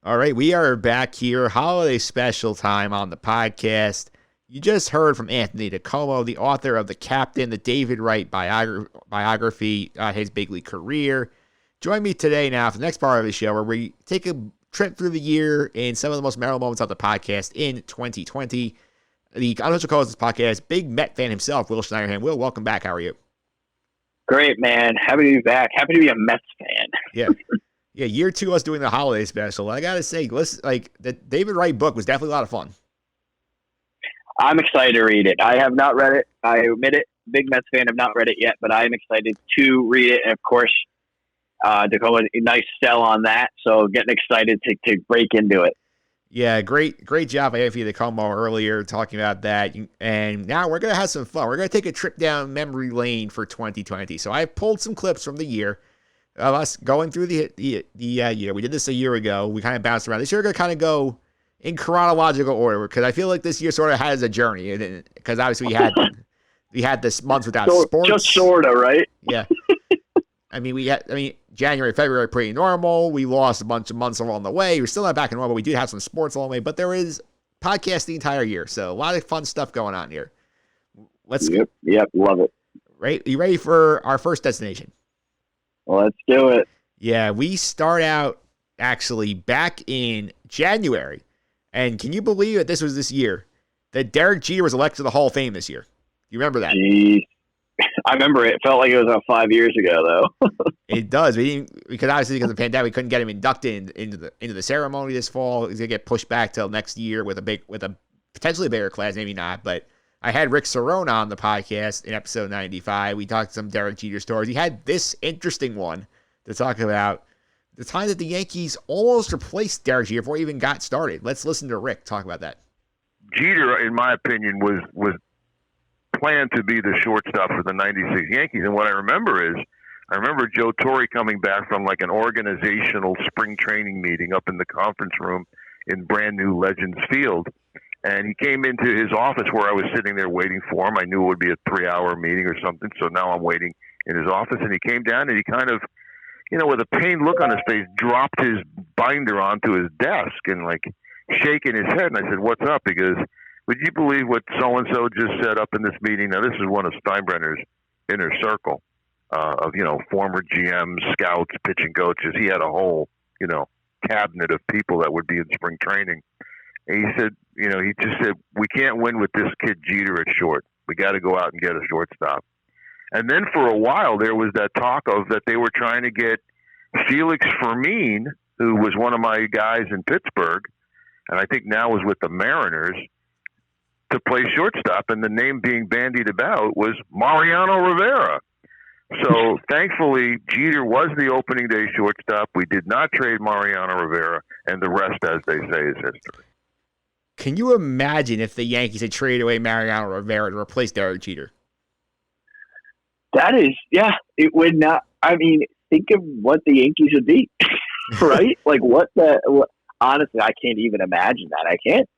All right, we are back here, holiday special time on the podcast. You just heard from Anthony DiComo, the author of The Captain, the David Wright biography, his big league career. Join me today now for the next part of the show where we take a trip through the year and some of the most memorable moments of the podcast in 2020. The unofficial co-host of this podcast, big Met fan himself, Will Schneiderhan. Will, welcome back. How are you? Great, man. Happy to be back. Happy to be a Mets fan. Yeah. Yeah, year 2 us doing the holiday special. I gotta say, the David Wright book was definitely a lot of fun. I'm excited to read it. I have not read it. I admit it. Big Mets fan. Have not read it yet, but I am excited to read it. And of course, Dakota, a nice sell on that. So getting excited to break into it. Yeah, great job by Anthony DiComo earlier talking about that. And now we're gonna have some fun. We're gonna take a trip down memory lane for 2020. So I pulled some clips from the year of us going through the year. We did this a year ago. We kind of bounced around. This year we're going to kind of go in chronological order because I feel like this year sort of has a journey. Because obviously we had this month without sports. Just sort of, right? Yeah. January, February, pretty normal. We lost a bunch of months along the way. We're still not back in normal. We did have some sports along the way, but there is podcast the entire year. So a lot of fun stuff going on here. Yep, love it. Right? You ready for our first destination? Let's do it. Yeah, we start out actually back in January. And can you believe that this was this year? That Derek Jeter was elected to the Hall of Fame this year. You remember that? Jeez. I remember it. It felt like it was about 5 years ago, though. It does. Because obviously because of the pandemic, we couldn't get him inducted into the ceremony this fall. He's gonna get pushed back till next year with a potentially bigger class, maybe not. But I had Rick Cerrone on the podcast in episode 95. We talked some Derek Jeter stories. He had this interesting one to talk about the time that the Yankees almost replaced Derek Jeter before he even got started. Let's listen to Rick talk about that. Jeter, in my opinion, was planned to be the shortstop for the 96 Yankees. And what I remember Joe Torre coming back from like an organizational spring training meeting up in the conference room in brand new Legends Field. And he came into his office where I was sitting there waiting for him. I knew it would be a 3-hour meeting or something. So now I'm waiting in his office. And he came down and he kind of, with a pained look on his face, dropped his binder onto his desk and like shaking his head. And I said, "What's up?" He goes, "Would you believe what so-and-so just said up in this meeting?" Now, this is one of Steinbrenner's inner circle of, former GMs, scouts, pitching coaches. He had a whole, cabinet of people that would be in spring training. And he said, he just said, "We can't win with this kid Jeter at short. We got to go out and get a shortstop." And then for a while, there was that talk of that they were trying to get Felix Fermin, who was one of my guys in Pittsburgh, and I think now is with the Mariners, to play shortstop. And the name being bandied about was Mariano Rivera. So thankfully, Jeter was the opening day shortstop. We did not trade Mariano Rivera, and the rest, as they say, is history. Can you imagine if the Yankees had traded away Mariano Rivera to replace Derek Jeter? That is, yeah, it would not. I mean, think of what the Yankees would be, right? Like honestly, I can't even imagine that.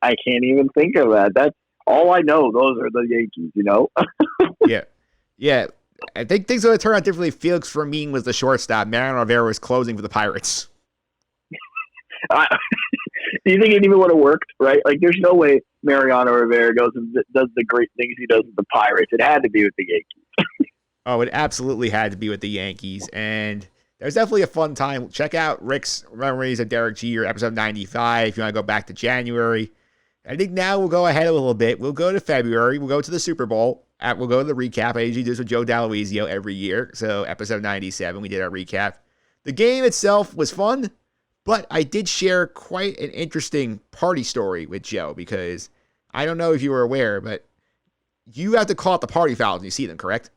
I can't even think of that. That's all I know. Those are the Yankees, Yeah. I think things would have turned out differently. Felix Fermin was the shortstop. Mariano Rivera was closing for the Pirates. Do you think it even would have worked, right? Like, there's no way Mariano Rivera goes and does the great things he does with the Pirates. It had to be with the Yankees. Oh, it absolutely had to be with the Yankees. And there's definitely a fun time. Check out Rick's Memories of Derek Jeter, episode 95, if you want to go back to January. I think now we'll go ahead a little bit. We'll go to February. We'll go to the Super Bowl. We'll go to the recap. I usually do this with Joe D'Aloisio every year. So episode 97, we did our recap. The game itself was fun, but I did share quite an interesting party story with Joe because I don't know if you were aware, but you have to call out the party fouls when you see them, correct?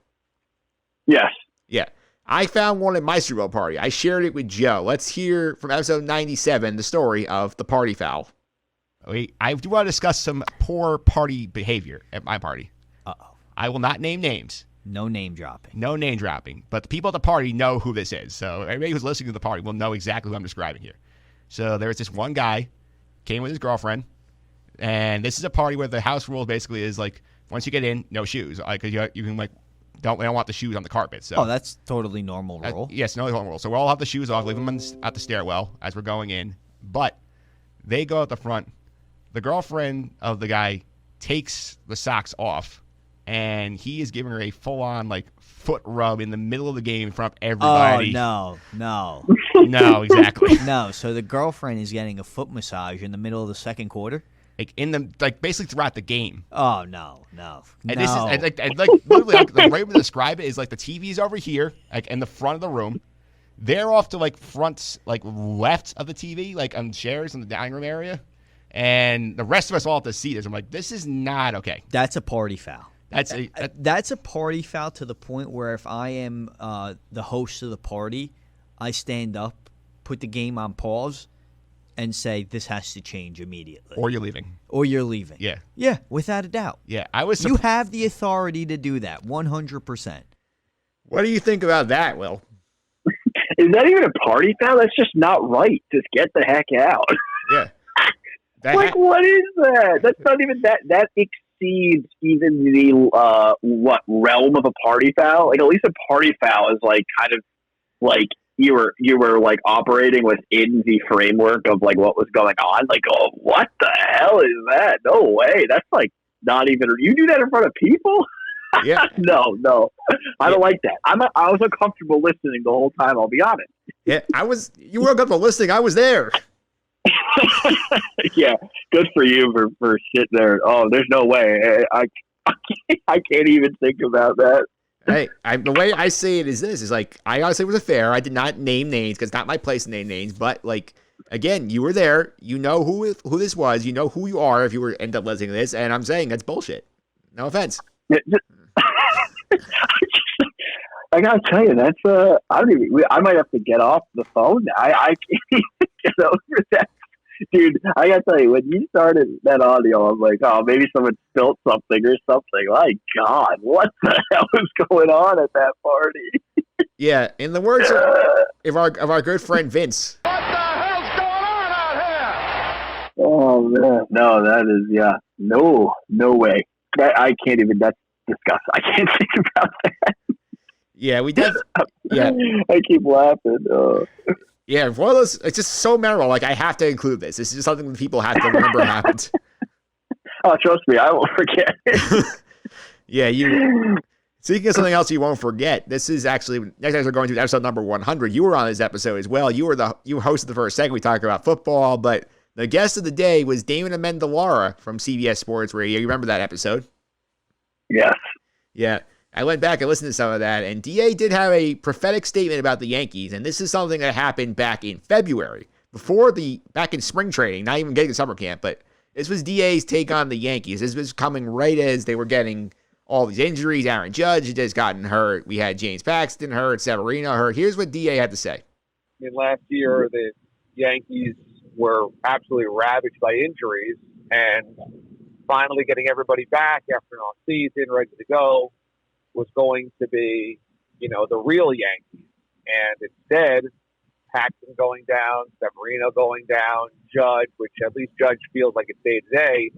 Yes. Yeah. I found one at my Super Bowl party. I shared it with Joe. Let's hear from episode 97 the story of the party foul. I do want to discuss some poor party behavior at my party. Uh-oh. I will not name names. No name dropping. No name dropping. But the people at the party know who this is. So everybody who's listening to the party will know exactly who I'm describing here. So there was this one guy, came with his girlfriend, and this is a party where the house rule basically is like, once you get in, no shoes. Because you can like, we don't want the shoes on the carpet. So that's totally normal rule. Yes, no normal rule. So we'll all have the shoes off, leave them at the stairwell as we're going in. But They go out the front. The girlfriend of the guy takes the socks off, and he is giving her a full-on like foot rub in the middle of the game in front of everybody. Oh, no. No, exactly. No, so the girlfriend is getting a foot massage in the middle of the second quarter? Like basically throughout the game. Oh, no. And this is literally like, the way we describe it is like the TV's over here, like in the front of the room. They're off to like fronts, like left of the TV, like on chairs in the dining room area, and the rest of us all have to see this. I'm like, this is not okay. That's a party foul. That's a party foul to the point where if I am the host of the party, I stand up, put the game on pause, and say this has to change immediately. Or you're leaving. Yeah. Yeah, without a doubt. Yeah, You have the authority to do that, 100%. What do you think about that, Will? Is that even a party foul? That's just not right. Just get the heck out. Yeah. What is that? That's not even that. That exceeds even the realm of a party foul. Like at least a party foul is like kind of like you were like operating within the framework of like what was going on. Like, oh, what the hell is that? No way. That's like not even. You do that in front of people? Yeah. No. I don't like that. I was uncomfortable listening the whole time. I'll be honest. Yeah, you were uncomfortable listening. I was there. Yeah, good for you for sitting there. Oh, there's no way. I can't even think about that. Hey, the way I say it is this: is like I honestly was a fair. I did not name names because it's not my place to name names. But like again, you were there. You know who this was. You know who you are if you were end up listening to this. And I'm saying that's bullshit. No offense. I gotta tell you, that's I might have to get off the phone. I can't even get over that, dude. I gotta tell you, when you started that audio, I'm like, oh, maybe someone spilled something or something. My God, what the hell is going on at that party? Yeah, in the words of our good friend Vince. What the hell's going on out here? Oh man, no, that is no way. I can't even. That's disgusting. I can't think about that. Yeah, we did. Yeah, I keep laughing. Yeah, one of those. It's just so memorable. Like I have to include this. This is just something that people have to remember happened. Oh, trust me, I won't forget. Yeah, you. Speaking of something else you won't forget, this is actually next time we're going to episode number 100. You were on this episode as well. You hosted the first segment. We talked about football, but the guest of the day was Damon Amendolara from CBS Sports Radio. You remember that episode? Yes. Yeah. I went back and listened to some of that, and DA did have a prophetic statement about the Yankees, and this is something that happened back in February, back in spring training, not even getting to summer camp, but this was DA's take on the Yankees. This was coming right as they were getting all these injuries. Aaron Judge had just gotten hurt. We had James Paxton hurt, Severino hurt. Here's what DA had to say. Last year, the Yankees were absolutely ravaged by injuries, and finally getting everybody back after an off-season, ready to go, was going to be, the real Yankees. And instead, Paxton going down, Severino going down, Judge, which at least Judge feels like it's day-to-day.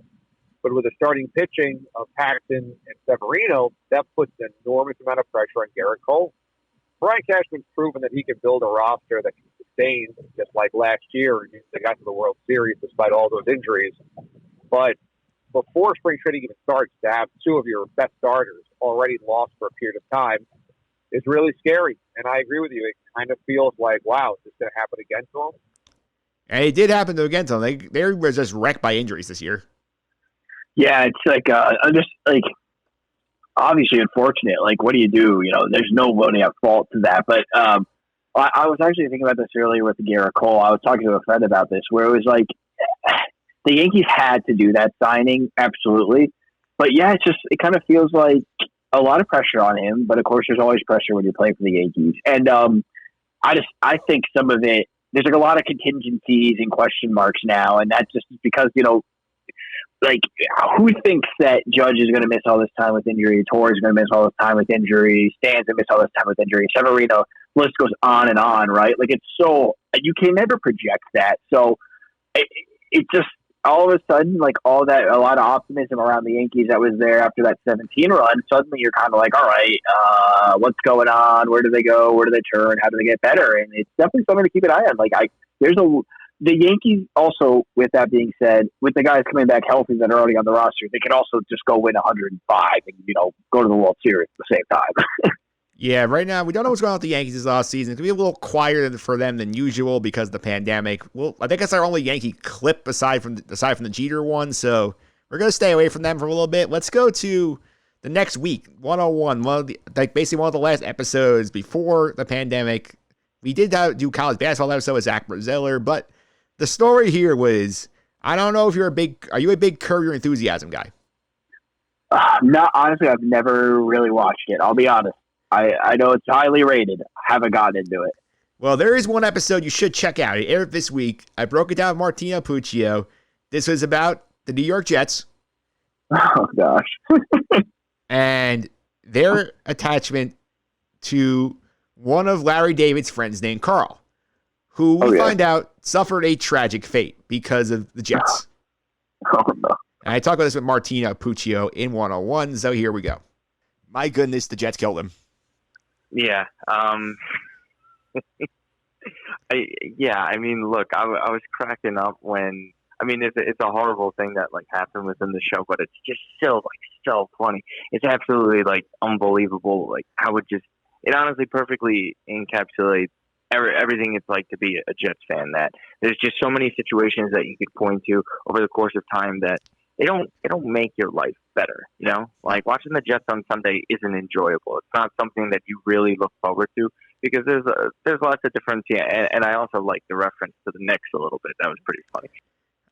But with the starting pitching of Paxton and Severino, that puts an enormous amount of pressure on Garrett Cole. Brian Cashman's proven that he can build a roster that can sustain, just like last year. They got to the World Series despite all those injuries. But before spring training even starts, to have two of your best starters already lost for a period of time is really scary. And I agree with you. It kind of feels like, wow, is this going to happen again to them? And it did happen again to them. They were just wrecked by injuries this year. Yeah, it's like I'm just like obviously unfortunate. Like, what do you do? There's nobody at fault to that. But I was actually thinking about this earlier with Garrett Cole. I was talking to a friend about this, where it was like the Yankees had to do that signing, absolutely. But yeah, it kind of feels like a lot of pressure on him. But of course, there's always pressure when you're playing for the Yankees. And I think some of it, there's like a lot of contingencies and question marks now, and that's just because like, who thinks that Judge is going to miss all this time with injury? Torres is going to miss all this time with injury. Stan's going to miss all this time with injury. Severino, list goes on and on, right? Like, it's so, you can never project that. So it just, all of a sudden, like a lot of optimism around the Yankees that was there after that 17 run, suddenly you're kind of like, all right, what's going on? Where do they go? Where do they turn? How do they get better? And it's definitely something to keep an eye on. Like, the Yankees also, with that being said, with the guys coming back healthy that are already on the roster, they could also just go win 105 and, go to the World Series at the same time. Yeah, right now we don't know what's going on with the Yankees this last season. It's going to be a little quieter for them than usual because of the pandemic. Well, I think that's our only Yankee clip aside from the Jeter one, so we're going to stay away from them for a little bit. Let's go to the next week, 101, basically one of the last episodes before the pandemic. We did do college basketball episode with Zach Braziller, but the story here was, I don't know if are you a big Curb Your Enthusiasm guy? No, honestly, I've never really watched it. I'll be honest. I know it's highly rated. I haven't gotten into it. Well, there is one episode you should check out. It aired this week. I broke it down with Martino Puccio. This was about the New York Jets. Oh, gosh. And their attachment to one of Larry David's friends named Carl, who we find out suffered a tragic fate because of the Jets. Oh, no. And I talked about this with Martino Puccio in 101, so here we go. My goodness, the Jets killed him. Yeah. I mean, look, I was cracking up when, I mean, it's a horrible thing that happened within the show, but it's just still so funny. It's absolutely unbelievable. How it honestly perfectly encapsulates everything it's like to be a Jets fan. That there's just so many situations that you could point to over the course of time that they don't make your life better. Watching the Jets on Sunday isn't enjoyable. It's not something that you really look forward to because there's lots of difference. Yeah, and I also like the reference to the Knicks a little bit. That was pretty funny.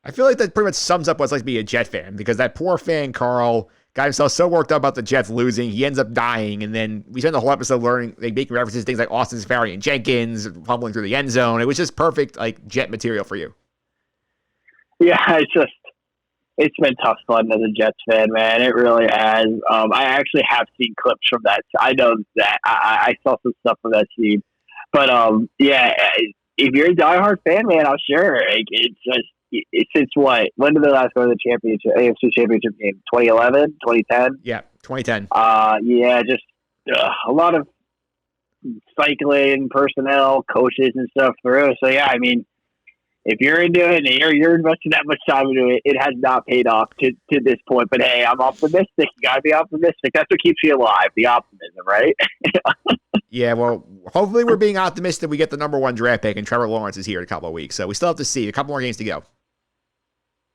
I feel like that pretty much sums up what it's like to be a Jet fan because that poor fan Carl got himself so worked up about the Jets losing, he ends up dying, and then we spent the whole episode making references to things like Austin Safari and Jenkins fumbling through the end zone. It was just perfect Jet material for you. Yeah, it's been tough fun as a Jets fan, man. It really has. I actually have seen clips from that. I know that I saw some stuff from that scene, but yeah, if you're a diehard fan, man, I'm sure it's just. Since what? When did they last go to the AFC championship game? 2011, 2010? Yeah, 2010. Yeah, just a lot of cycling, personnel, coaches, and stuff through. So yeah, I mean, if you're into it and you're investing that much time into it, it has not paid off to this point. But hey, I'm optimistic. You gotta be optimistic. That's what keeps you alive. The optimism, right? Yeah, well, hopefully we're being optimistic we get the number 1 draft pick and Trevor Lawrence is here in a couple of weeks. So we still have to see. A couple more games to go.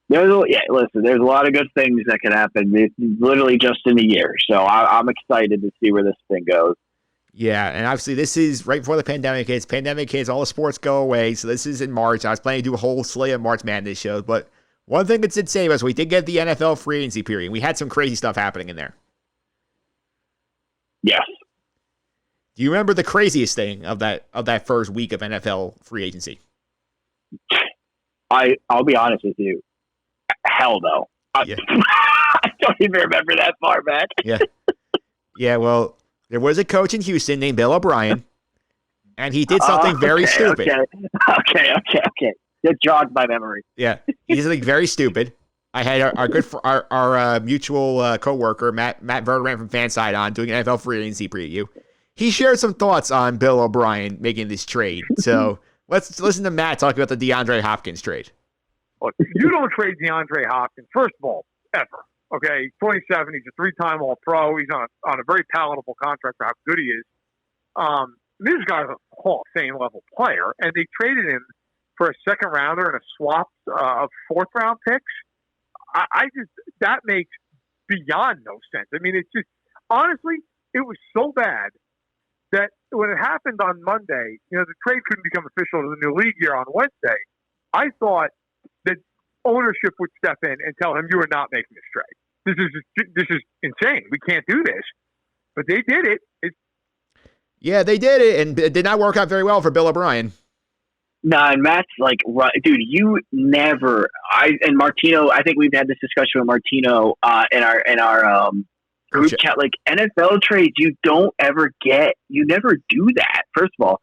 Listen, there's a lot of good things that can happen. It's literally just in a year. So I'm excited to see where this thing goes. Yeah, and obviously this is right before the pandemic hits. Pandemic hits, all the sports go away. So this is in March. I was planning to do a whole slate of March Madness shows. But one thing that did save us, we did get the NFL free agency period. We had some crazy stuff happening in there. Yes. Do you remember the craziest thing of that first week of NFL free agency? I'll be honest with you. Hell no. Yeah. I don't even remember that far back. Yeah. Yeah, well, there was a coach in Houston named Bill O'Brien, and he did something very stupid. Okay. It jogged my memory. Yeah. He did something very stupid. I had our mutual coworker, Matt Verderan from Fanside on doing an NFL free agency preview. He shared some thoughts on Bill O'Brien making this trade. So let's listen to Matt talk about the DeAndre Hopkins trade. Look, you don't trade DeAndre Hopkins, first of all, ever. Okay, 27. He's a 3-time All-Pro. He's on a very palatable contract for how good he is. This guy's a Hall of Fame level player, and they traded him for a second rounder and a swap of 4th round picks. That makes beyond no sense. I mean, it's just honestly, it was so bad that when it happened on Monday, the trade couldn't become official to the new league year on Wednesday. I thought that ownership would step in and tell him, you are not making this trade. This is insane. We can't do this. But they did it. Yeah, they did it, and it did not work out very well for Bill O'Brien. Nah, and Matt's like, dude, you never. And Martino, I think we've had this discussion with Martino in our group chat. Like NFL trades, you never do that. First of all,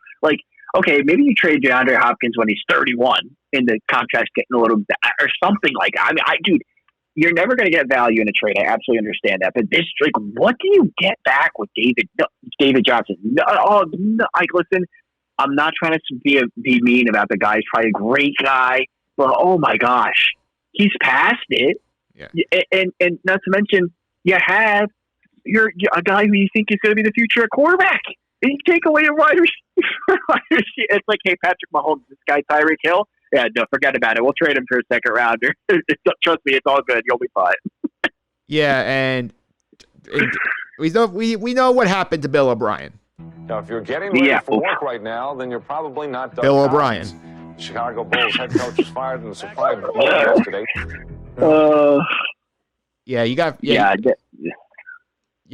okay, maybe you trade DeAndre Hopkins when he's 31 and the contract's getting a little or something like that. I mean, dude, you're never going to get value in a trade. I absolutely understand that. But this, what do you get back with David Johnson? Listen, I'm not trying to be mean about the guy. He's probably a great guy, but oh my gosh, he's past it. Yeah. And not to mention, you're a guy who you think is going to be the future quarterback. And you take away a wide receiver. It's like, hey, Patrick Mahomes, this guy Tyreek Hill. Yeah, no, forget about it. We'll trade him for a second rounder. Trust me, it's all good. You'll be fine. Yeah, and we know what happened to Bill O'Brien. Now, if you're getting ready for work right now, then you're probably not Doug Bill Collins. O'Brien. The Chicago Bulls head coach was fired in the supply of beer yesterday. Yeah, you got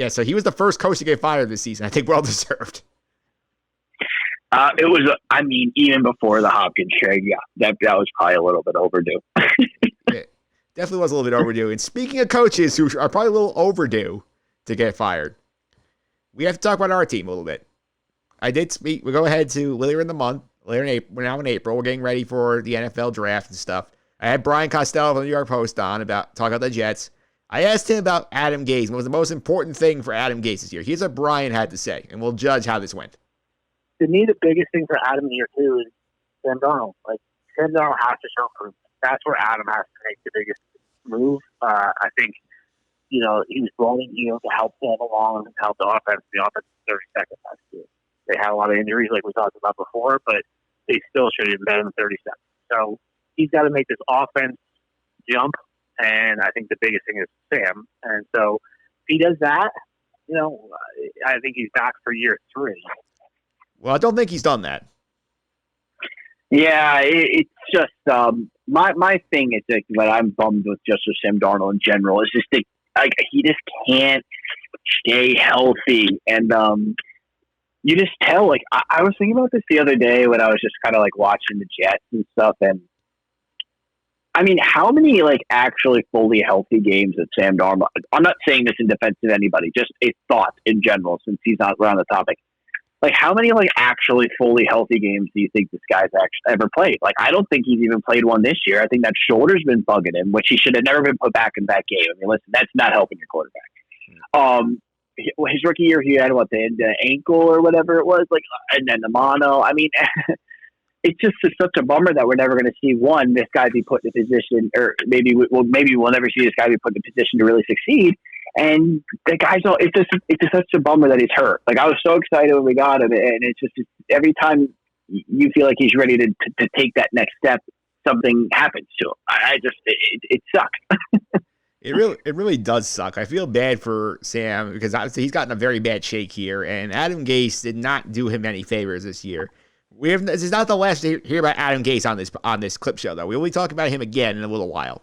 so he was the first coach to get fired this season. I think well deserved. It was, even before the Hopkins trade, that was probably a little bit overdue. It definitely was a little bit overdue. And speaking of coaches who are probably a little overdue to get fired, we have to talk about our team a little bit. I did speak. We go ahead to later in the month. Later in April, we're now in April. We're getting ready for the NFL draft and stuff. I had Brian Costello from the New York Post on talking about the Jets. I asked him about Adam Gase. What was the most important thing for Adam Gase this year? Here's what Brian had to say, and we'll judge how this went. To me, the biggest thing for Adam here, too, is Sam Darnold. Like, Sam Darnold has to show proof. That's where Adam has to make the biggest move. I think, he was rolling to help them along and help the offense. The offense was 32nd last year. They had a lot of injuries, like we talked about before, but they still should have been better than 37. So he's got to make this offense jump, and I think the biggest thing is Sam. And so if he does that, I think he's back for year 3. Well, I don't think he's done that. Yeah, it's just my thing is that what I'm bummed with just with Sam Darnold in general is just he just can't stay healthy, and you just tell. Like I was thinking about this the other day when I was just kind of like watching the Jets and stuff, and how many actually fully healthy games that Sam Darnold? I'm not saying this in defense of anybody, just a thought in general, since he's not around the topic. How many actually fully healthy games do you think this guy's actually ever played? I don't think he's even played one this year. I think that shoulder's been bugging him, which he should have never been put back in that game. Listen, that's not helping your quarterback. His rookie year, he had the ankle or whatever it was, and then the mono. It's just such a bummer that we're never going to see this guy be put in a position, or maybe we'll never see this guy be put in a position to really succeed. And the guy's it's just such a bummer that he's hurt. I was so excited when we got him, and it's just every time you feel like he's ready to take that next step, something happens to him. It sucks. It really does suck. I feel bad for Sam because obviously he's gotten a very bad shake here, and Adam Gase did not do him any favors this year. This is not the last to hear about Adam Gase on this clip show, though. We will be talking about him again in a little while.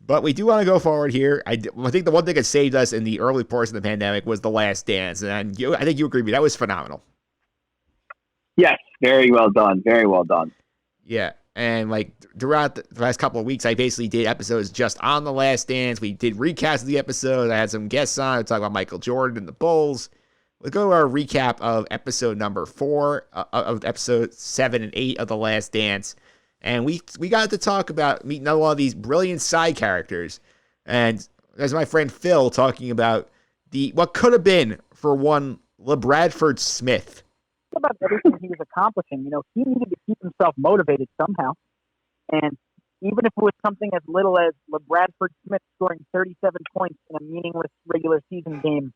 But we do want to go forward here. I think the one thing that saved us in the early parts of the pandemic was The Last Dance, and I think you agree with me. That was phenomenal. Yes, very well done. Very well done. Yeah, and throughout the last couple of weeks, I basically did episodes just on The Last Dance. We did recasts of the episode. I had some guests on to talk about Michael Jordan and the Bulls. Let's go to our recap of episode number 4, of episode 7 and 8 of The Last Dance. And we got to talk about meeting a lot of these brilliant side characters. And there's my friend Phil talking about what could have been for one LeBradford Smith. About everything he was accomplishing, he needed to keep himself motivated somehow. And even if it was something as little as LeBradford Smith scoring 37 points in a meaningless regular season game,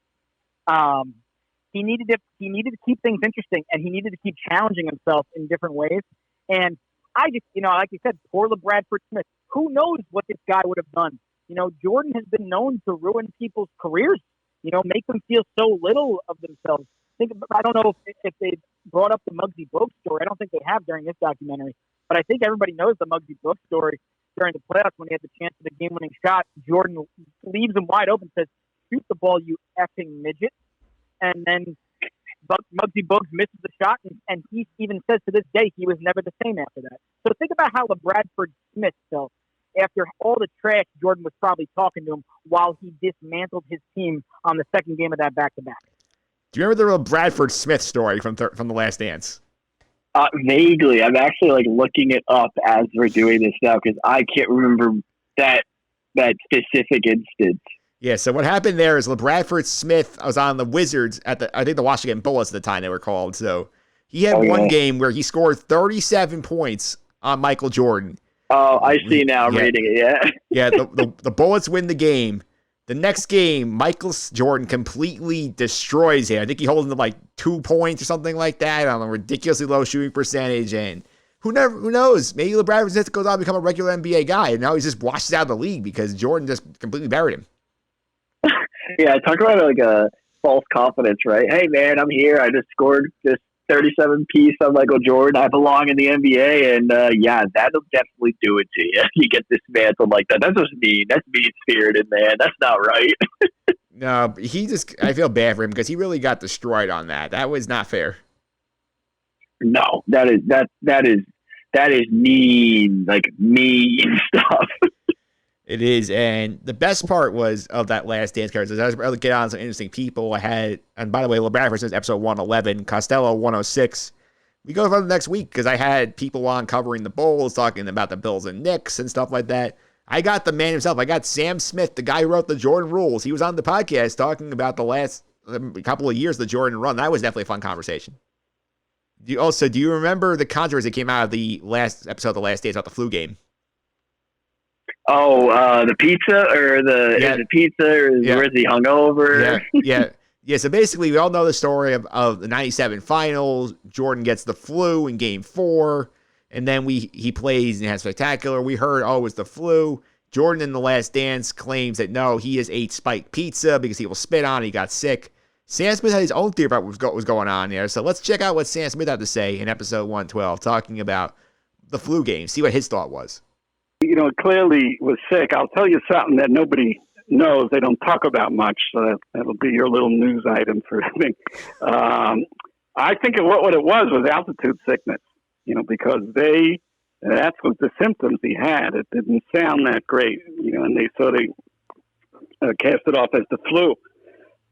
he needed to keep things interesting, and he needed to keep challenging himself in different ways. And I just, like you said, poor LeBradford Smith. Who knows what this guy would have done? Jordan has been known to ruin people's careers, make them feel so little of themselves. I don't know if they brought up the Muggsy Bogues story. I don't think they have during this documentary. But I think everybody knows the Muggsy Bogues story during the playoffs when he had the chance for the game-winning shot. Jordan leaves him wide open, says, "Shoot the ball, you effing midget." And then Muggsy Bogues misses the shot, and he even says to this day he was never the same after that. So think about how LeBradford Smith felt after all the trash Jordan was probably talking to him while he dismantled his team on the second game of that back-to-back. Do you remember the Bradford Smith story from The Last Dance? Vaguely. I'm actually looking it up as we're doing this now because I can't remember that specific instance. Yeah, so what happened there is LeBradford Smith was on the Wizards I think the Washington Bullets at the time they were called. So he had one game where he scored 37 points on Michael Jordan. Oh, I see now. I'm reading it. Yeah. Yeah, the Bullets win the game. The next game, Michael Jordan completely destroys him. I think he holds him to like 2 points or something like that on a ridiculously low shooting percentage. And who knows? Maybe LeBradford Smith goes on to become a regular NBA guy, and now he just washes out of the league because Jordan just completely buried him. Yeah, talk about like a false confidence, right? Hey, man, I'm here. I just scored this 37 piece on Michael Jordan. I belong in the NBA, and yeah, that'll definitely do it to you. You get dismantled like that. That's just mean. That's mean-spirited, man. That's not right. No, I feel bad for him because he really got destroyed on that. That was not fair. No, that is mean, like mean stuff. It is, and the best part was of that Last Dance characters. I was able to get on some interesting people. I had, and by the way, LeBradford Smith episode 111, Costello 106. We go for the next week because I had people on covering the Bulls, talking about the Bills and Knicks and stuff like that. I got the man himself. I got Sam Smith, the guy who wrote the Jordan Rules. He was on the podcast talking about the last couple of years of the Jordan run. That was definitely a fun conversation. Do you remember the controversy that came out of the last episode of The Last Dance about the flu game? Oh, the pizza or is it pizza or is he hungover? Yeah. So basically, we all know the story of the '97 finals. Jordan gets the flu in Game 4, and then he plays and has spectacular. We heard, it was the flu. Jordan in The Last Dance claims that no, he has ate spiked pizza because he will spit on it. He got sick. Sam Smith had his own theory about what was going on there. So let's check out what Sam Smith had to say in episode 112, talking about the flu game. See what his thought was. Clearly was sick. I'll tell you something that nobody knows. They don't talk about much, so that'll be your little news item for me. I think what it was altitude sickness, because that's what the symptoms he had. It didn't sound that great, and they cast it off as the flu.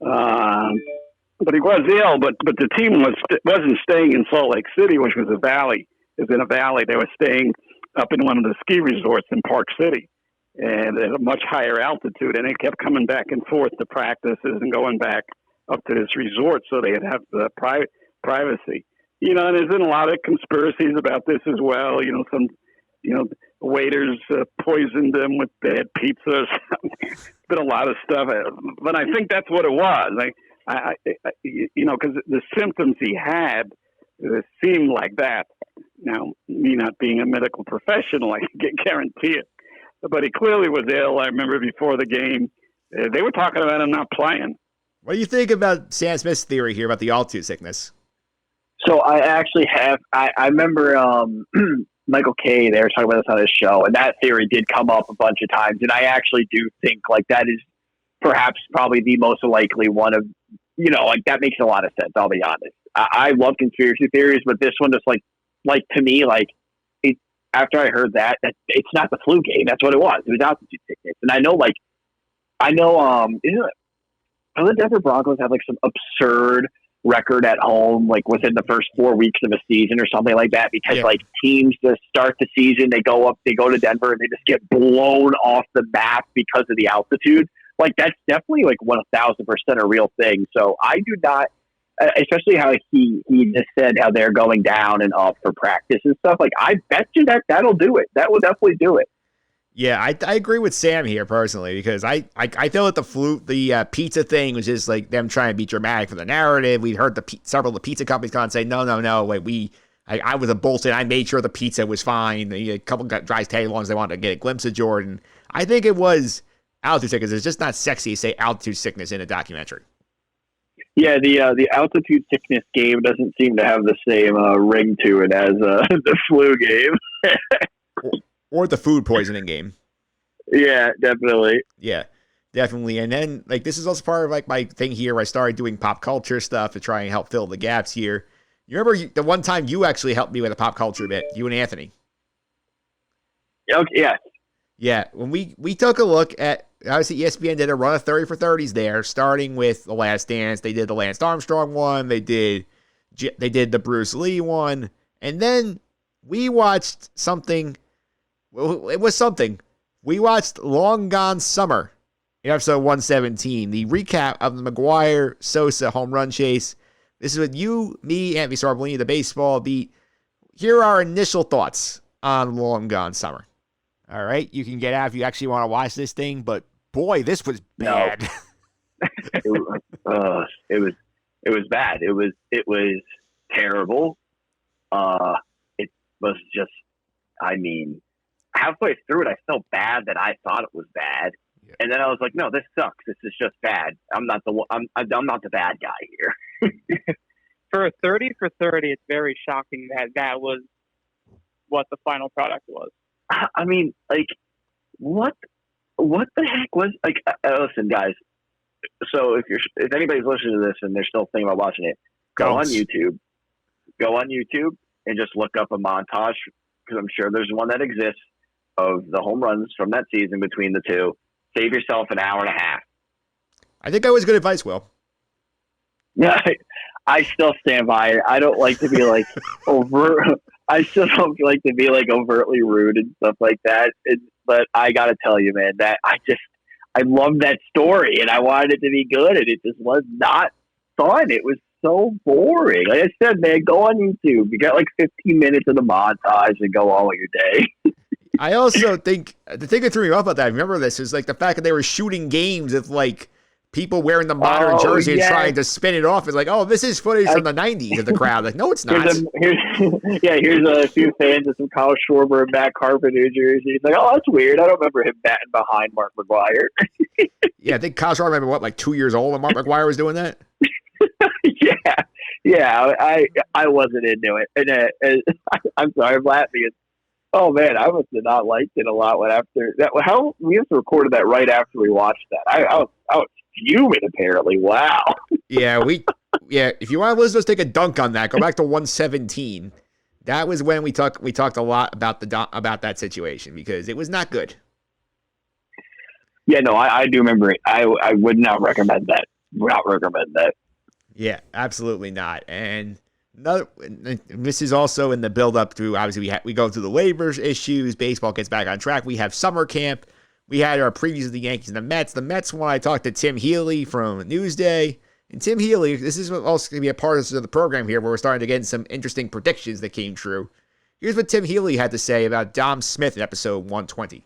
But he was ill, but the team wasn't staying in Salt Lake City, which was a valley. It was in a valley. They were staying up in one of the ski resorts in Park City, and at a much higher altitude, and they kept coming back and forth to practices and going back up to this resort so they'd have the privacy. And there's been a lot of conspiracies about this as well. Some waiters poisoned them with bad pizza. There's been a lot of stuff, but I think that's what it was. Because the symptoms he had seemed like that. Now, me not being a medical professional, I can guarantee it. But he clearly was ill. I remember before the game, they were talking about him not playing. What do you think about Sam Smith's theory here about the altitude sickness? So I actually have, I remember Michael Kay, they were talking about this on his show, and that theory did come up a bunch of times. And I actually do think that is perhaps probably the most likely one of, that makes a lot of sense, I'll be honest. I love conspiracy theories, but this one just to me, after I heard that it's not the flu game. That's what it was. It was altitude sickness. And I know, the Denver Broncos have some absurd record at home, within the first 4 weeks of a season or something like that, because teams to start the season, they go to Denver and they just get blown off the map because of the altitude. That's definitely 1,000% a real thing. So I do not, especially how he just said how they're going down and up for practice and stuff. I bet you that'll do it. That will definitely do it. Yeah, I agree with Sam here personally, because I feel that the pizza thing was just them trying to be dramatic for the narrative. We heard several of the pizza companies come and say, no, I was a bullshit. I made sure the pizza was fine. A couple guys tag along, they wanted to get a glimpse of Jordan. I think it was altitude sickness. It's just not sexy to say altitude sickness in a documentary. Yeah, the altitude sickness game doesn't seem to have the same ring to it as the flu game. Or the food poisoning game. Yeah, definitely. Yeah, definitely. And then, this is also part of, my thing here where I started doing pop culture stuff to try and help fill the gaps here. You remember the one time you actually helped me with a pop culture bit, you and Anthony? Okay, yeah. Yeah, when we took a look at, obviously ESPN did a run of 30 for 30s there, starting with The Last Dance. They did the Lance Armstrong one. They did the Bruce Lee one. And then we watched something. It was something. We watched Long Gone Summer in episode 117, the recap of the McGwire-Sosa home run chase. This is with you, me, Anthony Sarbellini, the baseball beat. Here are our initial thoughts on Long Gone Summer. All right, you can get out if you actually want to watch this thing, but boy, this was bad. It was bad. It was terrible. It was just, I mean, halfway through it, I felt bad that I thought it was bad, and then I was like, no, this sucks. This is just bad. I'm not the bad guy here. For a 30 for 30, it's very shocking that was what the final product was. I mean, like, what the heck was, like, listen, guys. So if anybody's listening to this and they're still thinking about watching it, go on YouTube and just look up a montage, because I'm sure there's one that exists of the home runs from that season between the two. Save yourself an hour and a half. I think that was good advice, Will. Yeah, I still stand by it. I don't like to be like I still don't like to be like overtly rude and stuff like that. But I got to tell you, man, that I love that story and I wanted it to be good, and it just was not fun. It was so boring. Like I said, man, go on YouTube. You got like 15 minutes of the montage and go on with your day. I also think the thing that threw me off about that, I remember this, is like the fact that they were shooting games with like people wearing the modern jersey and trying to spin it off. It's like, oh, this is footage from the 90s of the crowd. Like, no, it's not. Here's a few fans of some Kyle Schwarber and Matt Carpenter jerseys. It's like, oh, that's weird. I don't remember him batting behind Mark McGwire. Yeah, I think Kyle Schwarber remember like 2 years old when Mark McGwire was doing that. Yeah. I wasn't into it, and I'm sorry, I'm laughing. Oh man, I must have not liked it a lot when after that. How we have to recorded that right after we watched that. I was fuming apparently. Wow. Yeah, if you want to listen to us take a dunk on that, go back to 117. That was when we talked a lot about that situation because it was not good. Yeah, no, I do remember it. I would not recommend that. Yeah, absolutely not. And this is also in the build-up to, obviously, we go through the labor issues. Baseball gets back on track. We have summer camp. We had our previews of the Yankees and the Mets. The Mets one, I talked to Tim Healy from Newsday. And Tim Healy, this is also going to be a part of the program here where we're starting to get some interesting predictions that came true. Here's what Tim Healy had to say about Dom Smith in episode 120.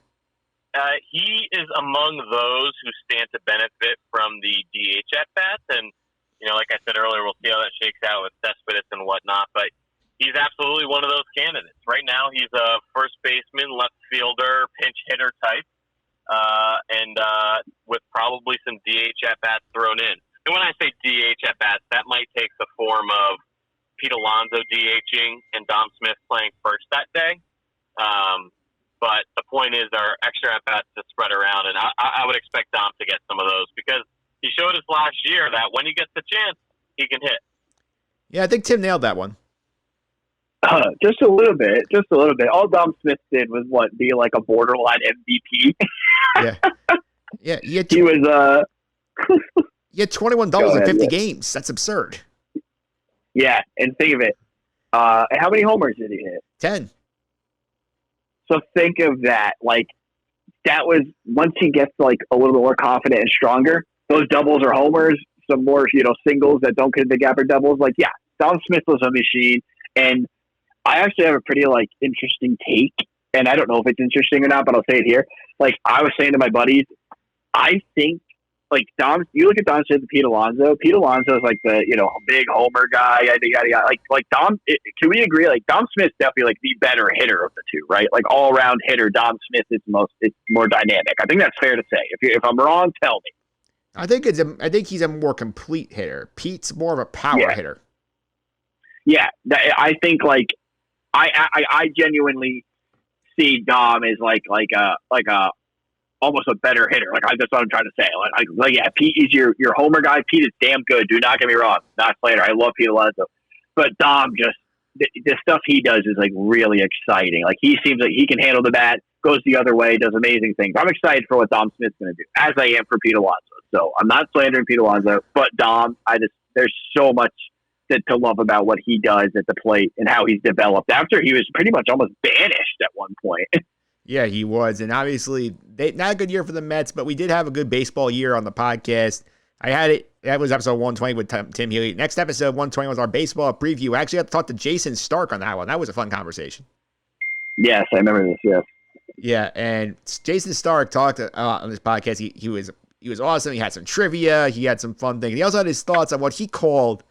He is among those who stand to benefit from the DH at-bats. And, like I said earlier, we'll see how that shakes out with Cespedes and whatnot. But he's absolutely one of those candidates. Right now, he's a first baseman, left fielder, pinch hitter type, and with probably some DH at-bats thrown in. And when I say DH at-bats, that might take the form of Pete Alonso DHing and Dom Smith playing first that day. But the point is there are extra at-bats to spread around, and I would expect Dom to get some of those because he showed us last year that when he gets the chance, he can hit. Yeah, I think Tim nailed that one. Just a little bit. All Dom Smith did was be like a borderline MVP. Yeah. He had 21 doubles in 50 games. That's absurd. Yeah, and think of it. How many homers did he hit? 10. So think of that. Like, that was, once he gets like a little bit more confident and stronger, those doubles are homers, some more, singles that don't get the gap or doubles. Like, yeah, Dom Smith was a machine. And I actually have a pretty like interesting take. And I don't know if it's interesting or not, but I'll say it here. Like, I was saying to my buddies, I think like you look at Dom Smith and Pete Alonso. Pete Alonso is like the big homer guy. Like Dom. Can we agree? Like Dom Smith's definitely like the better hitter of the two, right? Like all around hitter. Dom Smith is it's more dynamic. I think that's fair to say. If I'm wrong, tell me. I think he's a more complete hitter. Pete's more of a power hitter. Yeah, I think like I genuinely see Dom as like a almost a better hitter. Like that's what I'm trying to say. Like yeah, Pete is your homer guy. Pete is damn good. Do not get me wrong. Not Slater. I love Pete Alonso, but Dom just the stuff he does is like really exciting. Like he seems like he can handle the bat, goes the other way, does amazing things. I'm excited for what Dom Smith's going to do, as I am for Pete Alonso. So I'm not slandering Pete Alonso, but Dom, there's so much to love about what he does at the plate and how he's developed after he was pretty much almost banished at one point. Yeah, he was. And obviously not a good year for the Mets, but we did have a good baseball year on the podcast. I had it. That was episode 120 with Tim Healy. Next episode, 120, was our baseball preview. I actually had to talk to Jason Stark on that one. That was a fun conversation. Yes, I remember this. Yes. Yeah, and Jason Stark talked on this podcast. He was awesome. He had some trivia. He had some fun things. He also had his thoughts on what he called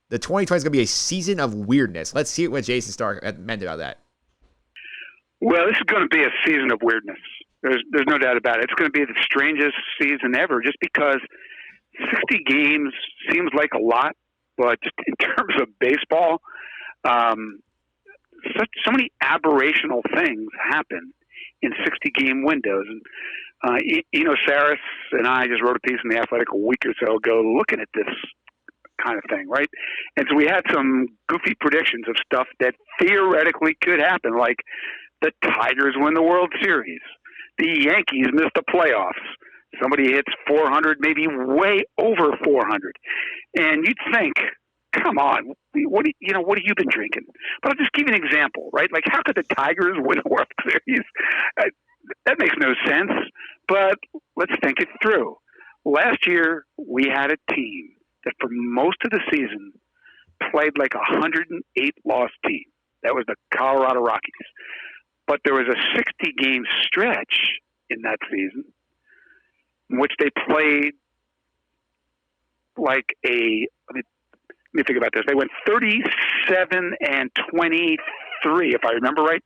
the 2020 is going to be a season of weirdness. Let's see what Jason Stark meant about that. Well, this is going to be a season of weirdness. There's no doubt about it. It's going to be the strangest season ever, just because 60 games seems like a lot, but just in terms of baseball, so many aberrational things happen in 60-game windows. And Saris and I just wrote a piece in The Athletic a week or so ago looking at this kind of thing, right? And so we had some goofy predictions of stuff that theoretically could happen, like the Tigers win the World Series, the Yankees miss the playoffs, somebody hits 400, maybe way over 400, and you'd think, come on, what have you been drinking? But I'll just give you an example, right? Like, how could the Tigers win a World Series? That makes no sense, but let's think it through. Last year, we had a team that for most of the season played like a 108-loss team. That was the Colorado Rockies. But there was a 60-game stretch in that season in which they played like let me think about this. They went 37-23, if I remember right.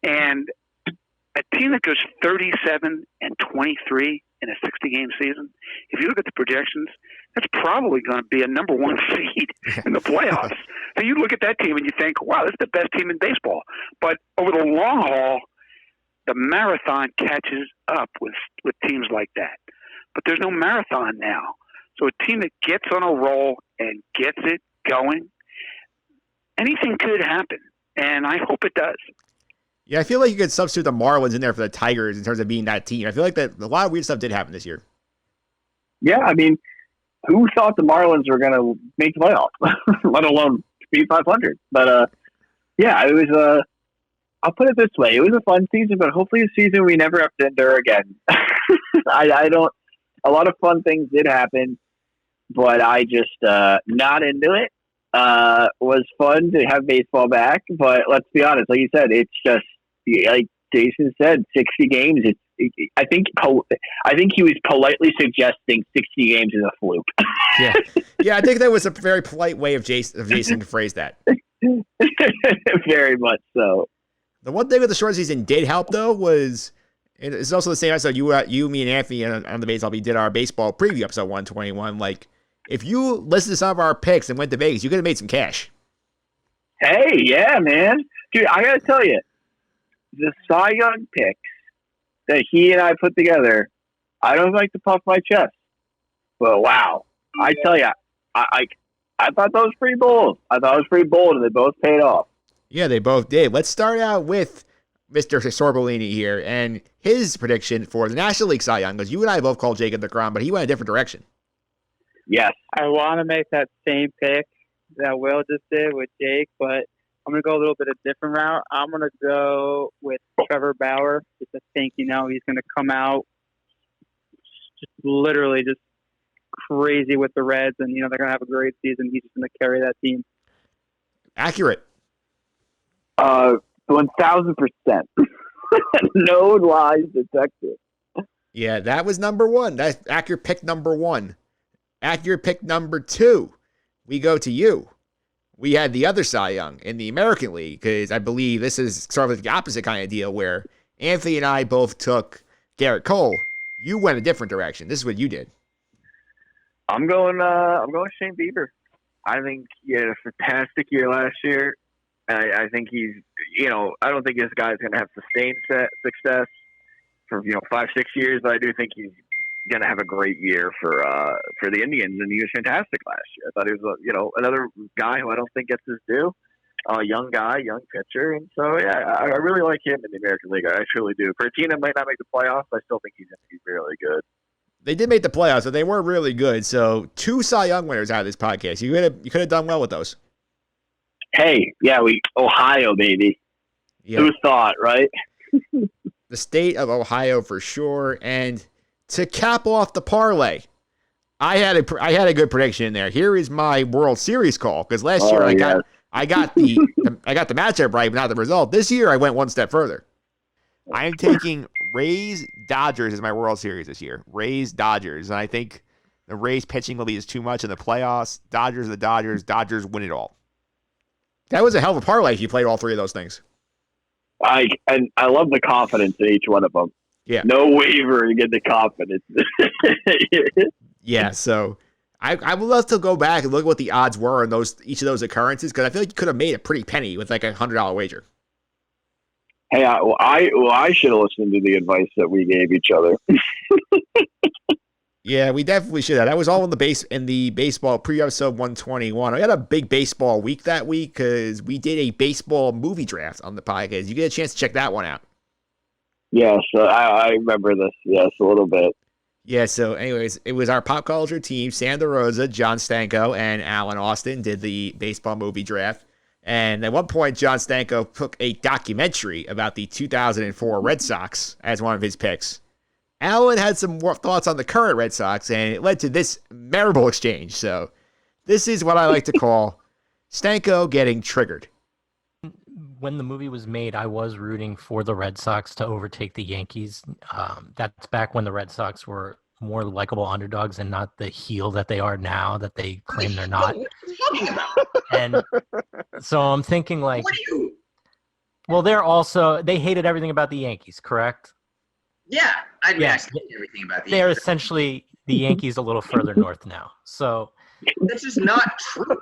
And a team that goes 37-23 in a 60-game season, if you look at the projections, that's probably going to be a number one seed in the playoffs. So you look at that team and you think, wow, this is the best team in baseball. But over the long haul, the marathon catches up with teams like that. But there's no marathon now. So a team that gets on a roll and gets it going, anything could happen. And I hope it does. Yeah, I feel like you could substitute the Marlins in there for the Tigers in terms of being that team. I feel like that a lot of weird stuff did happen this year. Yeah, I mean, who thought the Marlins were going to make the playoffs, let alone be 500? But, yeah, it was I'll put it this way. It was a fun season, but hopefully a season we never have to endure again. A lot of fun things did happen, but I just not into it. Was fun to have baseball back, but let's be honest, like you said, it's just like Jason said, 60 games. I think he was politely suggesting 60 games is a fluke. Yeah, I think that was a very polite way of Jason to phrase that. Very much so. The one thing with the short season did help, though, was it's also the same episode you, me, and Anthony on the Baseball Beat did our baseball preview episode 121. Like, if you listen to some of our picks and went to Vegas, you could have made some cash. Hey, yeah, man. Dude, I got to tell you, the Cy Young picks that he and I put together, I don't like to puff my chest. But, wow. I tell you, I thought that was pretty bold. And they both paid off. Yeah, they both did. Let's start out with Mr. Sorbolini here and his prediction for the National League Cy Young, because you and I both called Jacob deGrom, but he went a different direction. Yes. I want to make that same pick that Will just did with Jake, but I'm going to go a little bit of different route. I'm going to go with Trevor Bauer. Just to think, he's going to come out just literally just crazy with the Reds, and, they're going to have a great season. He's just going to carry that team. Accurate. 1,000%. No lies detected. Yeah, that was number one. That's accurate pick number one. Accurate pick number two. We go to you. We had the other Cy Young in the American League, because I believe this is sort of the opposite kind of deal where Anthony and I both took Garrett Cole. You went a different direction. This is what you did. I'm going Shane Bieber. I think he had a fantastic year last year. I think he's, I don't think this guy's going to have sustained success for 5-6 years, but I do think he's going to have a great year for the Indians, and he was fantastic last year. I thought he was another guy who I don't think gets his due. Young guy, young pitcher, and so yeah, I really like him in the American League. I truly do. Cortina might not make the playoffs, but I still think he's going to be really good. They did make the playoffs, but they weren't really good. So 2 Cy Young winners out of this podcast. You could have done well with those. Hey, yeah, Ohio, baby. Yeah. Who thought, right? the state of Ohio for sure. And to cap off the parlay, I had a good prediction in there. Here is my World Series call, because last year I got the matchup right, but not the result. This year I went one step further. I am taking Rays Dodgers as my World Series this year. Rays Dodgers, and I think the Rays pitching will be too much in the playoffs. Dodgers are the Dodgers. Dodgers win it all. That was a hell of a parlay if you played all three of those things. I love the confidence in each one of them. Yeah. No wavering in the confidence. Yeah, so I would love to go back and look at what the odds were in each of those occurrences, because I feel like you could have made a pretty penny with like $100 wager. Hey, I should have listened to the advice that we gave each other. Yeah, we definitely should have. That was all in the baseball pre-episode 121. I had a big baseball week that week because we did a baseball movie draft on the podcast. You get a chance to check that one out. Yes, I remember this. Yes, a little bit. Yeah, so anyways, it was our pop culture team, Sandra Rosa, John Stanko, and Alan Austin did the baseball movie draft. And at one point, John Stanko took a documentary about the 2004 Red Sox as one of his picks. Alan had some more thoughts on the current Red Sox, and it led to this memorable exchange. So this is what I like to call Stanko getting triggered. When the movie was made, I was rooting for the Red Sox to overtake the Yankees. That's back when the Red Sox were more likable underdogs and not the heel that they are now, that they claim they're not. What are you talking about? And so I'm thinking like, well, they hated everything about the Yankees, correct? Yeah, I Yeah. hate everything about the They're Yankees. essentially the Yankees a little further north now. So That's just not true.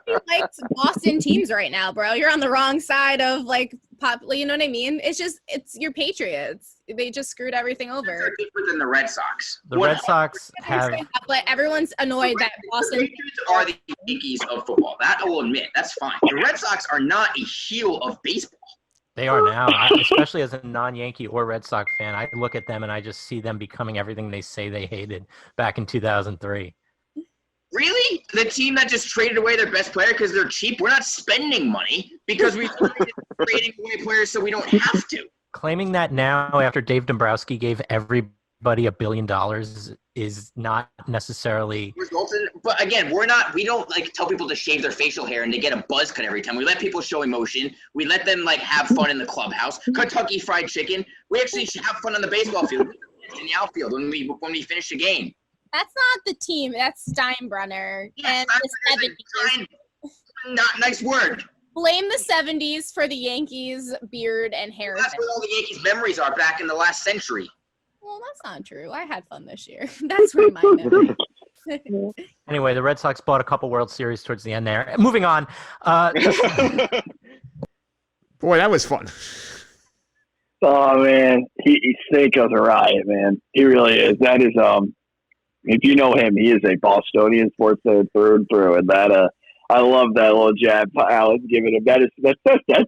You like Boston teams right now, bro. You're on the wrong side of like you know what I mean? It's your Patriots. They just screwed everything over. They're different than the Red Sox. the Red Sox have But everyone's annoyed that Boston Patriots are the Yankees of football. That I will admit. That's fine. The Red Sox are not a heel of baseball. They are now, especially as a non-Yankee or Red Sox fan. I look at them and I just see them becoming everything they say they hated back in 2003. Really? The team that just traded away their best player because they're cheap? We're not spending money because we're trading away players so we don't have to. Claiming that now after Dave Dombrowski gave everybody $1 billion is not necessarily But again, we don't like tell people to shave their facial hair and to get a buzz cut every time. We let people show emotion. We let them like have fun in the clubhouse. Kentucky Fried Chicken. We actually should have fun on the baseball field, in the outfield when we finish the game. That's not the team. That's Steinbrenner and the 70s. Not nice word. Blame the 70s for the Yankees' beard and hair. That's where all the Yankees' memories are back in the last century. Well, that's not true. I had fun this year. That's where my memory. Anyway, the Red Sox bought a couple World Series towards the end there. Moving on. Boy, that was fun. Oh man, he Stanko's a riot, man. He really is. That is if you know him, he is a Bostonian sports fan through and through, and that I love that little jab Alan's giving him. That's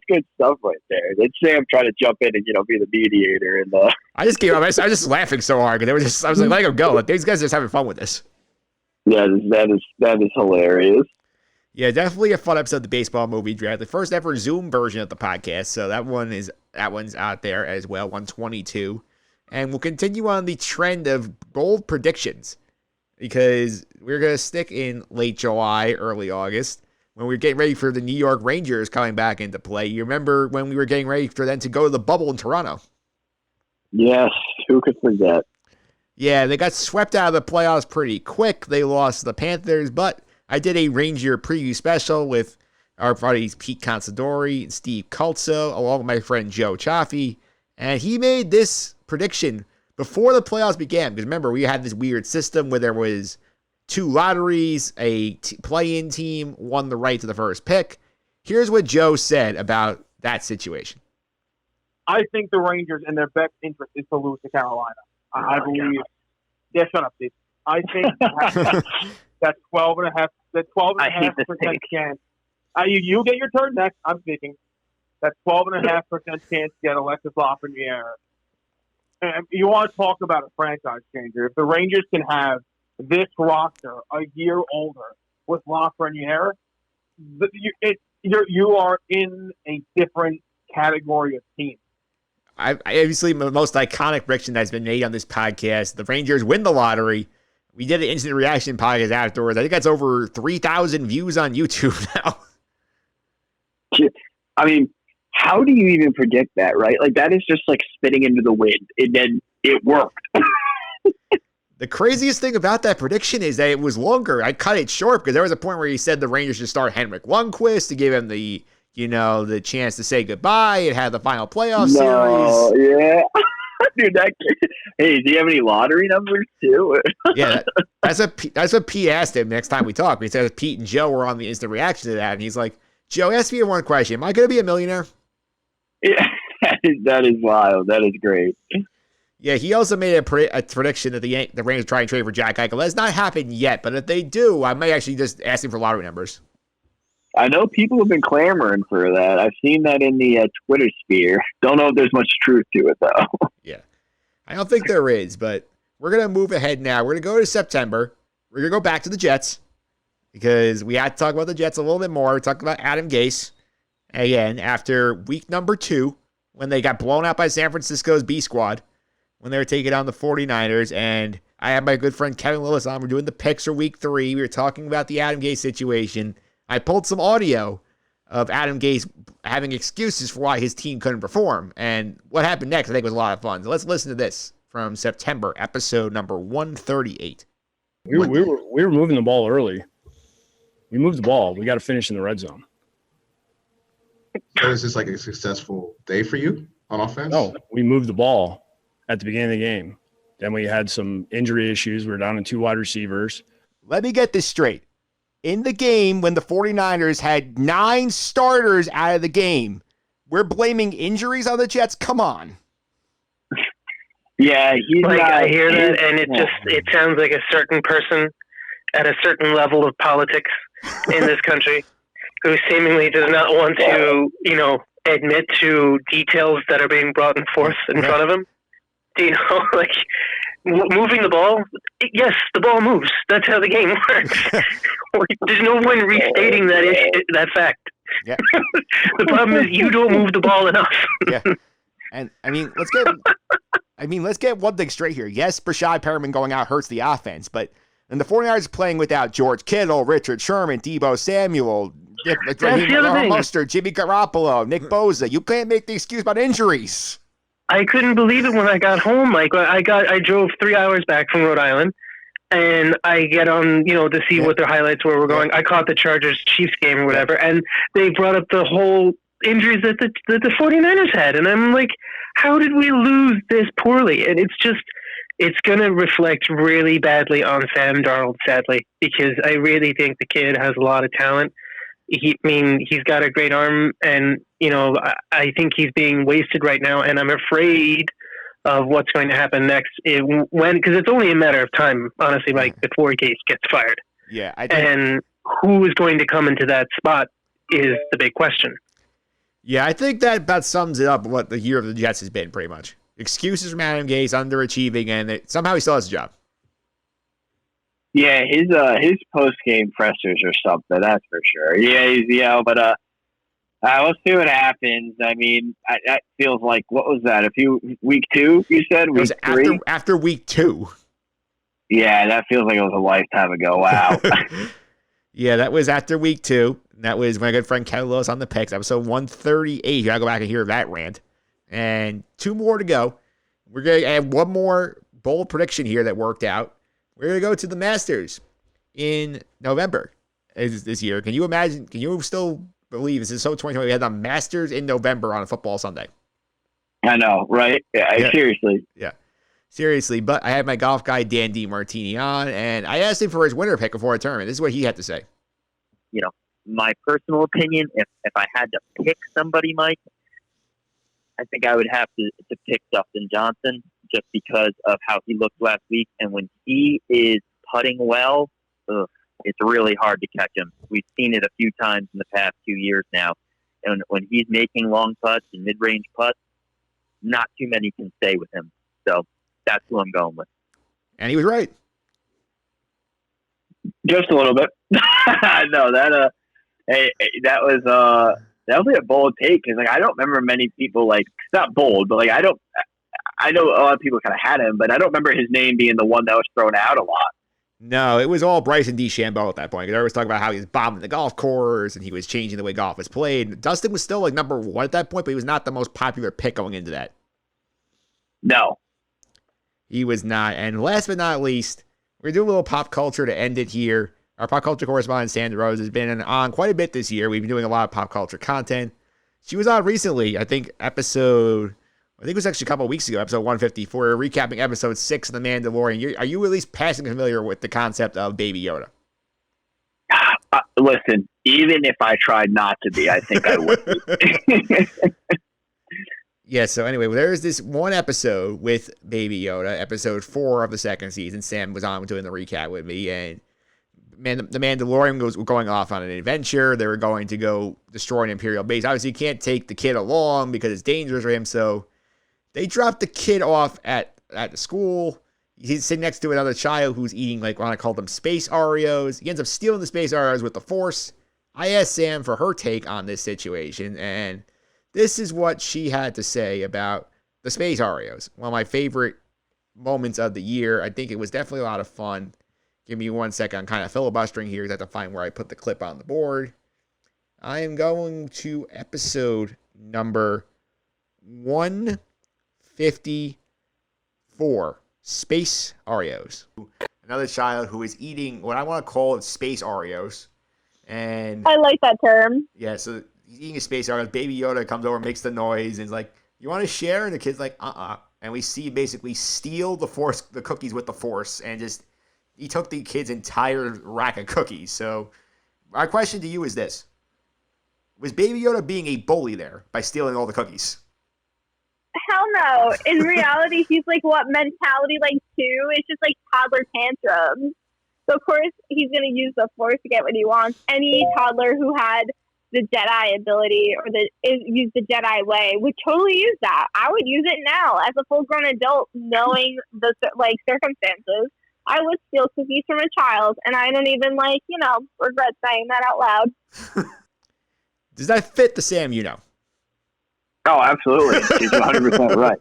good stuff right there. Then Sam trying to jump in and be the mediator, and I just gave up. I was just laughing so hard because I was like, let him go. Like, these guys are just having fun with this. Yeah, that is hilarious. Yeah, definitely a fun episode of the baseball movie draft. The first ever Zoom version of the podcast, so that one's out there as well, 122. And we'll continue on the trend of bold predictions because we're going to stick in late July, early August when we're getting ready for the New York Rangers coming back into play. You remember when we were getting ready for them to go to the bubble in Toronto? Yes, who could forget? Yeah, they got swept out of the playoffs pretty quick. They lost to the Panthers, but I did a Ranger preview special with our buddies Pete Considori and Steve Culso, along with my friend Joe Chaffee, and he made this prediction before the playoffs began. Because remember, we had this weird system where there was two lotteries, a play-in team won the right to the first pick. Here's what Joe said about that situation. I think the Rangers, in their best interest, is to lose to Carolina. I believe. Yeah, shut up, Steve. I think that 12.5% chance. You get your turn next. I'm speaking. That 12.5% chance to get Alexis Lafreniere. And you want to talk about a franchise changer? If the Rangers can have this roster a year older with Lafreniere, you are in a different category of team. obviously the most iconic prediction that's been made on this podcast. The Rangers win the lottery. We did an instant reaction podcast afterwards. I think that's over 3,000 views on YouTube now. I mean, how do you even predict that, right? Like, that is just like spitting into the wind, and then it worked. The craziest thing about that prediction is that it was longer. I cut it short because there was a point where he said the Rangers should start Henrik Lundqvist to give him the chance to say goodbye and have the final playoff series. Yeah. Dude, hey, do you have any lottery numbers too? Yeah, that's what Pete asked him next time we talked. He said Pete and Joe were on the instant reaction to that, and he's like, Joe, ask me one question. Am I going to be a millionaire? Yeah, that is wild. That is great. Yeah, he also made a prediction that the Rangers try and trade for Jack Eichel. That's not happened yet, but if they do, I might actually just ask him for lottery numbers. I know people have been clamoring for that. I've seen that in the Twitter sphere. Don't know if there's much truth to it, though. Yeah. I don't think there is, but we're going to move ahead now. We're going to go to September. We're going to go back to the Jets because we had to talk about the Jets a little bit more. Talk about Adam Gase again after week number 2 when they got blown out by San Francisco's B squad when they were taking on the 49ers. And I had my good friend Kevin Lillis on. We're doing the picks for week 3. We were talking about the Adam Gase situation. I pulled some audio of Adam Gase having excuses for why his team couldn't perform. And what happened next, I think, was a lot of fun. So let's listen to this from September, episode number 138. We were moving the ball early. We moved the ball. We got to finish in the red zone. So is this like a successful day for you on offense? No, we moved the ball at the beginning of the game. Then we had some injury issues. We were down to 2 wide receivers. Let me get this straight. In the game, when the 49ers had 9 starters out of the game, we're blaming injuries on the Jets? Come on. Yeah, I hear that, and it sounds like a certain person at a certain level of politics in this country who seemingly does not want to, admit to details that are being brought forth in front of him. Like moving the ball. Yes, the ball moves. That's how the game works. There's no one restating that fact. Yeah. The problem is you don't move the ball enough. Yeah. And let's get one thing straight here. Yes, Brashad Perriman going out hurts the offense, but and the 49ers are playing without George Kittle, Richard Sherman, Deebo Samuel, Mostert, Jimmy Garoppolo, Nick Bosa. You can't make the excuse about injuries. I couldn't believe it when I got home. Like I drove 3 hours back from Rhode Island, and I get on, to see what their highlights were. We're going. I caught the Chargers-Chiefs game or whatever, and they brought up the whole injuries that the 49ers had, and I'm like, how did we lose this poorly? And it's going to reflect really badly on Sam Darnold, sadly, because I really think the kid has a lot of talent. He's got a great arm, and I think he's being wasted right now, and I'm afraid of what's going to happen next because it's only a matter of time, honestly, Mike, before Gase gets fired. Yeah, and who is going to come into that spot is the big question. Yeah, I think that about sums it up what the year of the Jets has been, pretty much. Excuses from Adam Gase, underachieving, and somehow he still has a job. Yeah, his post game pressers or something, that's for sure. Yeah, but we'll see what happens. I mean, that feels like, what was that? Week 2? You said week 3 after week 2. Yeah, that feels like it was a lifetime ago. Wow. Yeah, that was after week 2. That was my good friend Kevin Lewis on the picks, episode 138. You gotta go back and hear that rant. And 2 more to go. We're gonna add one more bold prediction here that worked out. We're going to go to the Masters in November this year. Can you imagine? Can you still believe this is so 2020? We had the Masters in November on a football Sunday. I know, right? Yeah. Seriously. Yeah. Seriously. But I had my golf guy, Dan DiMartini, on, and I asked him for his winner pick before a tournament. This is what he had to say. My personal opinion, if I had to pick somebody, Mike, I think I would have to pick Dustin Johnson, just because of how he looked last week. And when he is putting well, it's really hard to catch him. We've seen it a few times in the past 2 years now. And when he's making long putts and mid-range putts, not too many can stay with him. So that's who I'm going with. And he was right. Just a little bit. No, that definitely a bold take because like I don't remember many people like not bold, but like I know a lot of people kind of had him, but I don't remember his name being the one that was thrown out a lot. No, it was all Bryson DeChambeau at that point. Because I was talking about how he was bombing the golf course and he was changing the way golf was played. Dustin was still like number one at that point, but he was not the most popular pick going into that. No. He was not. And last but not least, we're going to do a little pop culture to end it here. Our pop culture correspondent, Sandra Rose, has been on quite a bit this year. We've been doing a lot of pop culture content. She was on recently, I think it was actually a couple of weeks ago, episode 154, recapping episode 6 of The Mandalorian. Are you at least passing familiar with the concept of Baby Yoda? Listen, even if I tried not to be, I think I would. Yeah, so anyway, there's this one episode with Baby Yoda, episode 4 of the second season. Sam was on doing the recap with me, and the Mandalorian was going off on an adventure. They were going to go destroy an Imperial base. Obviously, you can't take the kid along because it's dangerous for him, so they dropped the kid off at the school. He's sitting next to another child who's eating, like, I call them space Oreos. He ends up stealing the space Oreos with the Force. I asked Sam for her take on this situation, and this is what she had to say about the space Oreos. One of my favorite moments of the year. I think it was definitely a lot of fun. Give me 1 second. I'm kind of filibustering here. I have to find where I put the clip on the board. I am going to episode number 154. Space Oreos. Another child who is eating what I want to call space Oreos. And I like that term. Yeah, so he's eating a space Oreos. Baby Yoda comes over, makes the noise, and is like, "You want to share?" And the kid's like, "Uh-uh." And we see basically steal the cookies with the Force, and just he took the kid's entire rack of cookies. So our question to you is this: was Baby Yoda being a bully there by stealing all the cookies? Hell no. In reality, he's like what mentality like 2? It's just like toddler tantrums. So of course he's gonna use the Force to get what he wants. Any toddler who had the Jedi ability or use the Jedi way would totally use that. I would use it now as a full grown adult, knowing the circumstances. I would steal cookies from a child, and I don't even regret saying that out loud. Does that fit the Sam you know? Oh, absolutely. She's 100% right.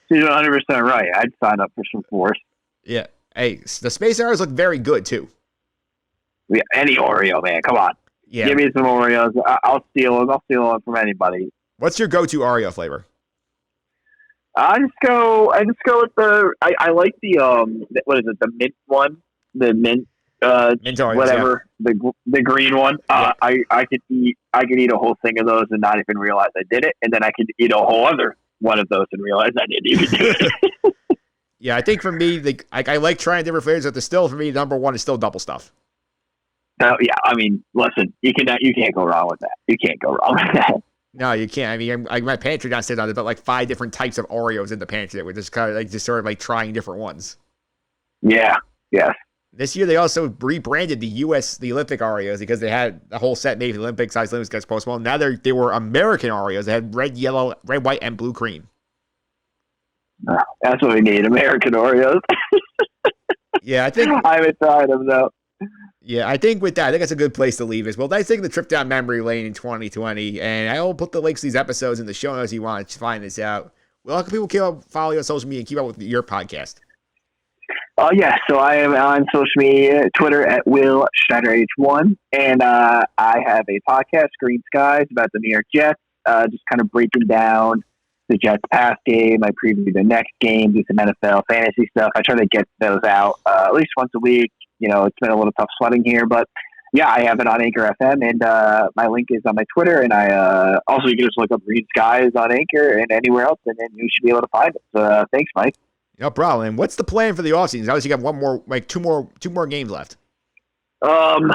She's 100% right. I'd sign up for some Force. Yeah. Hey, the space Oreos look very good too. Yeah, any Oreo, man. Come on. Yeah. Give me some Oreos. I'll steal them. I'll steal them from anybody. What's your go-to Oreo flavor? I just go with the. I like the what is it? The mint one. The mint. Mint Oreos, whatever. Yeah. The green one. Yeah. I could eat a whole thing of those and not even realize I did it, and then I could eat a whole other one of those and realize I didn't even do it. Yeah, I think for me, I like trying different flavors, but still for me, number one is still double stuff. Yeah, I mean, listen, you can't go wrong with that. You can't go wrong with that. No, you can't. I mean, my pantry downstairs on about like 5 different types of Oreos in the pantry that we're just kind of sort of trying different ones. Yeah. Yes. This year they also rebranded the Olympic Oreos because they had a whole set made for the Olympics. Size limits got postponed. Now they were American Oreos. They had red, white, and blue cream. That's what we need, American Oreos. Yeah, I think I haven't tried them though. Yeah, I think with that, I think that's a good place to leave as well. Nice taking the trip down memory lane in 2020, and I will put the links to these episodes in the show notes if you want to find this out. Well, how can people follow you on social media and keep up with your podcast? Oh, yeah. So I am on social media, Twitter at Will Schneiderh1, and I have a podcast, Green Skies, about the New York Jets, just kind of breaking down the Jets past game. I preview the next game, do some NFL fantasy stuff. I try to get those out at least once a week. You know, it's been a little tough sledding here, but yeah, I have it on Anchor FM, and my link is on my Twitter, and I also you can just look up Green Skies on Anchor and anywhere else, and then you should be able to find it. So thanks, Mike. No problem. And what's the plan for the offseason? Obviously, you got one more, two more games left. I'm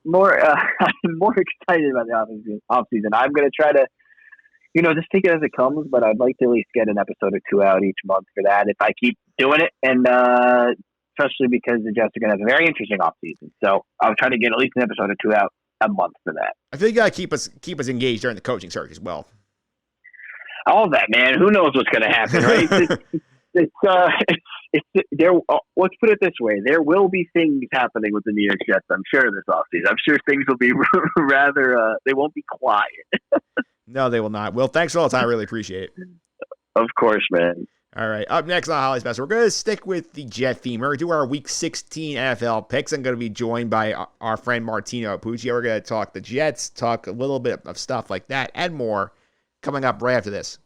more excited about the offseason. I'm going to try to, just take it as it comes, but I'd like to at least get an episode or 2 out each month for that if I keep doing it, and especially because the Jets are going to have a very interesting offseason. So I'll try to get at least an episode or 2 out a month for that. I feel you got to keep us engaged during the coaching search as well. All that, man. Who knows what's going to happen, right? it's there. Let's put it this way: there will be things happening with the New York Jets. I'm sure this offseason. I'm sure things will be rather. They won't be quiet. No, they will not. Will, thanks for all the time. I really appreciate it. Of course, man. All right. Up next on Holly's Best, we're going to stick with the Jet theme. We're going to do our Week 16 NFL picks. I'm going to be joined by our friend Martino Pucci. We're going to talk the Jets, talk a little bit of stuff like that, and more coming up right after this.